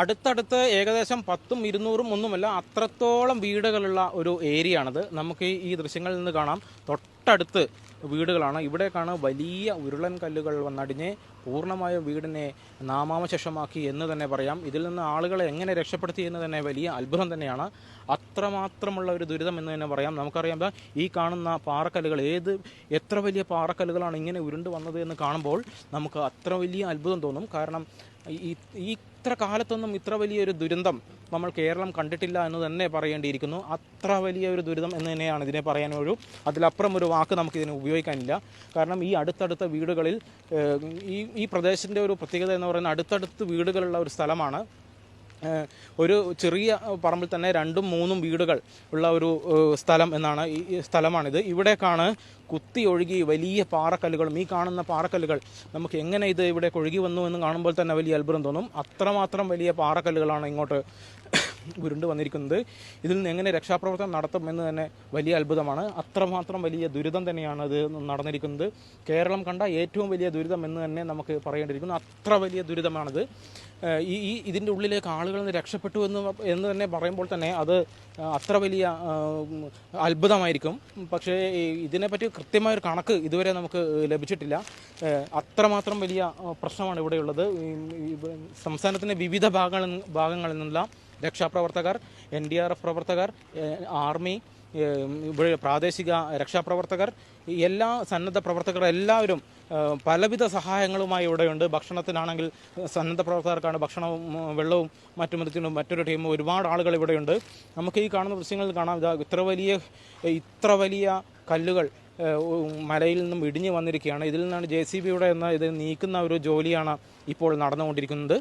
അടുത്തടുത്ത് ഏകദേശം 10ഉം 200ഉം ഒന്നുമല്ല അത്രത്തോളം വീടുകളുള്ള ഒരു ഏരിയ ആണിത്. നമുക്ക് ഈ ദൃശ്യങ്ങളിൽ നിന്ന് കാണാം, തൊട്ടടുത്ത് വീടുകളാണ്. ഇവിടേക്കാണ് വലിയ ഉരുളൻ കല്ലുകൾ വന്നടിഞ്ഞ് പൂർണ്ണമായ വീടിനെ നാമാവശേഷമാക്കി എന്ന് തന്നെ പറയാം. ഇതിൽ നിന്ന് ആളുകളെ എങ്ങനെ രക്ഷപ്പെടുത്തി എന്ന് തന്നെ വലിയ അത്ഭുതം തന്നെയാണ്. അത്രമാത്രമുള്ള ഒരു ദുരിതം എന്ന് തന്നെ പറയാം. നമുക്കറിയാം, ഈ കാണുന്ന പാറക്കല്ലുകൾ എത്ര വലിയ പാറക്കല്ലുകളാണ് ഇങ്ങനെ ഉരുണ്ട് വന്നത് എന്ന് കാണുമ്പോൾ നമുക്ക് അത്ര വലിയ അത്ഭുതം തോന്നും. കാരണം ഇത്ര കാലത്തൊന്നും ഇത്ര വലിയൊരു ദുരന്തം നമ്മൾ കേരളം കണ്ടിട്ടില്ല എന്ന് തന്നെ പറയേണ്ടിയിരിക്കുന്നു. അത്ര വലിയ ഒരു ദുരിതം എന്ന് തന്നെയാണ് ഇതിനെ പറയാനൊരു അതിലപ്പുറം ഒരു വാക്ക് നമുക്കിതിനെ ഉപയോഗിക്കാനില്ല. കാരണം ഈ അടുത്തടുത്ത വീടുകളിൽ ഈ പ്രദേശത്തിൻ്റെ ഒരു പ്രത്യേകത എന്ന് പറയുന്നത് അടുത്തടുത്ത് വീടുകളുള്ള ഒരു സ്ഥലമാണ്. ഒരു ചെറിയ പറമ്പിൽ തന്നെ 2ഉം 3ഉം വീടുകൾ ഉള്ള ഒരു സ്ഥലമാണിത്. ഇവിടേക്കാണ് കുത്തി ഒഴുകി വലിയ പാറക്കല്ലുകളും ഈ കാണുന്ന പാറക്കല്ലുകൾ നമുക്ക് എങ്ങനെ ഇത് ഇവിടെ ഒഴുകി വന്നു എന്ന് കാണുമ്പോൾ തന്നെ വലിയ അത്ഭുതം തോന്നും. അത്രമാത്രം വലിയ പാറക്കല്ലുകളാണ് ഇങ്ങോട്ട് ഉരുണ്ട് വന്നിരിക്കുന്നത്. ഇതിൽ നിന്ന് എങ്ങനെ രക്ഷാപ്രവർത്തനം നടത്തും എന്ന് തന്നെ വലിയ അത്ഭുതമാണ്. അത്രമാത്രം വലിയ ദുരിതം തന്നെയാണ് ഇത് നടന്നിരിക്കുന്നത്. കേരളം കണ്ട ഏറ്റവും വലിയ ദുരിതം എന്ന് തന്നെ നമുക്ക് പറയേണ്ടിയിരിക്കുന്നു. അത്ര വലിയ ദുരിതമാണിത്. ഇതിൻ്റെ ഉള്ളിലേക്ക് ആളുകൾ രക്ഷപ്പെട്ടു എന്ന് തന്നെ പറയുമ്പോൾ തന്നെ അത് അത്ര വലിയ അത്ഭുതമായിരിക്കും. പക്ഷേ ഇതിനെപ്പറ്റി കൃത്യമായൊരു കണക്ക് ഇതുവരെ നമുക്ക് ലഭിച്ചിട്ടില്ല. അത്രമാത്രം വലിയ പ്രശ്നമാണ് ഇവിടെയുള്ളത്. സംസ്ഥാനത്തിൻ്റെ വിവിധ ഭാഗങ്ങളിൽ നിന്നുള്ള രക്ഷാപ്രവർത്തകർ, NDRF പ്രവർത്തകർ, ആർമി, ഇവിടെ പ്രാദേശിക രക്ഷാപ്രവർത്തകർ, എല്ലാ സന്നദ്ധ പ്രവർത്തകർ എല്ലാവരും പലവിധ സഹായങ്ങളുമായി ഇവിടെയുണ്ട്. ഭക്ഷണത്തിനാണെങ്കിൽ സന്നദ്ധ പ്രവർത്തകർക്കാണ് ഭക്ഷണവും വെള്ളവും മറ്റൊരു ടീം ഒരുപാട് ആളുകൾ ഇവിടെയുണ്ട്. നമുക്ക് ഈ കാണുന്ന ദൃശ്യങ്ങളിൽ കാണാം, ഇത്ര വലിയ കല്ലുകൾ മലയിൽ നിന്നും ഇടിഞ്ഞു വന്നിരിക്കുകയാണ്. ഇതിൽ നിന്നാണ് JCBയുടെ ഇത് നീക്കുന്ന ഒരു ജോലിയാണ് ഇപ്പോൾ നടന്നുകൊണ്ടിരിക്കുന്നത്.